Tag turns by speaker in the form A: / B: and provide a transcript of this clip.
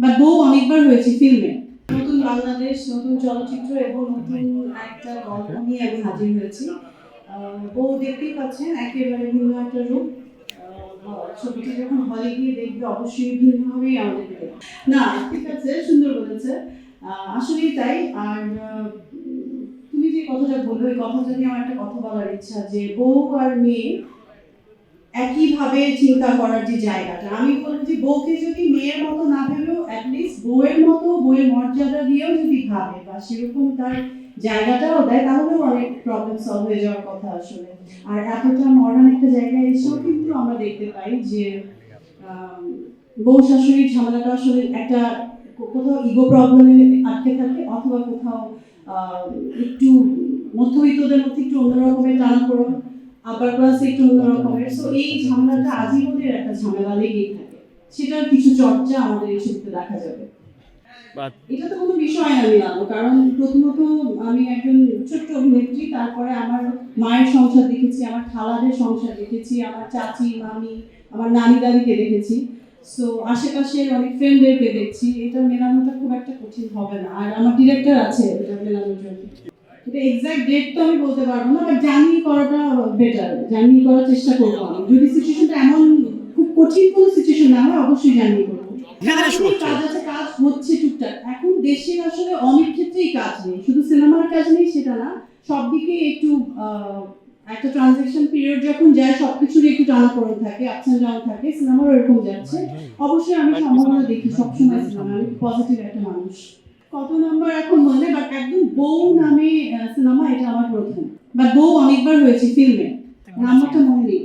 A: বা বউ অনেকবার হয়েছে ফিল্মে। নতুন বাংলাদেশ, নতুন চলচ্চিত্র এবং নতুন একটা গল্প নিয়ে আমি হাজির হয়েছি। বউ দেখতেই পাচ্ছেন একেবারে ভিন্ন একটা রূপ। ছবিটি যখন হলে গিয়ে দেখবে অবশ্যই ভিন্নভাবেই আমাদেরকে দেখবে। না ঠিক আছে, সুন্দর বলেছে। আসলেই তাই। আর তুমি যে কথাটা বললে ওই কথাটা নিয়ে আমার একটা কথা বলার ইচ্ছা, যে বউ আর মেয়ে একইভাবে চিন্তা করার যে জায়গাটা, আমি বলবো যে বউকে যদি মেয়ের মতো না ভেবেও অ্যাটলিস্ট বউয়ের মতো, বউয়ের মর্যাদা দিয়েও যদি ভাবে বা সেরকম তার জায়গাটাও দেয়, তাহলেও অনেক প্রবলেম সলভ হয়ে যাওয়ার কথা আসলে। আর এতটা মডার্ন একটা জায়গায় এসেও কিন্তু আমরা দেখতে পাই যে বউ শাশুড়ির ঝামেলাটা আসলে একটা কোথাও ইগো প্রবলেমে আটকে থাকে, অথবা কোথাও একটু মধ্যবিত্তদের মধ্যে একটু অন্যরকমের টানাপোড়েন, আবার ক্লাস একটু অন্যরকমের। সো এই ঝামেলাটা আজীবনের একটা ঝামেলা লেগেই থাকে। সেটার কিছু চর্চা আমাদের এই ছবিতে দেখা যাবে। এটা তো কোনো বিষয় না মিলানো, কারণ প্রথমত আমি একজন ছোট্ট অভিনেত্রী, তারপরে আমার মায়ের সংসার দেখেছি, আমার খালাদের সংসার দেখেছি, আমার চাচি মামি, আমার নানি দাদিকে দেখেছি। সো আশেপাশের অনেক ফ্রেন্ডদেরকে দেখছি। এটা মেলানোটা খুব একটা কঠিন হবে না। আর আমার ডিরেক্টর আছে এটা মেলানোর জন্য। এটা এক্সাক্ট ডেট তো আমি বলতে পারবো না, বাট জার্নি করাটা বেটার। জার্নি করার চেষ্টা করবো আমি। যদি সিচুয়েশনটা এমন খুব কঠিন কোনো সিচুয়েশন না হয়, অবশ্যই জার্নি করবো। কাজ আছে, কাজ হচ্ছে টুকটাক। এখন দেশে আসলে অনেক ক্ষেত্রেই কাজ নেই, শুধু সিনেমার কাজ নেই সেটা না, সব দিকে একটু একটা ট্রানজিশন পিরিয়ড যখন যায়, সবকিছুরই একটু টানাপোড়েন থাকে, আপস এন্ড ডাউন থাকে। সিনেমারও এরকম যাচ্ছে। অবশ্যই আমি সম্ভাবনা দেখি সবসময় সিনেমা, আমি পজিটিভ একটা মানুষ। কত নাম্বার এখন মনে, বাট একদম বউ নামে সিনেমা এটা আমার প্রথম। বাট বউ অনেকবার হয়েছে ফিল্মে, নাম্বারটা মনে নেই।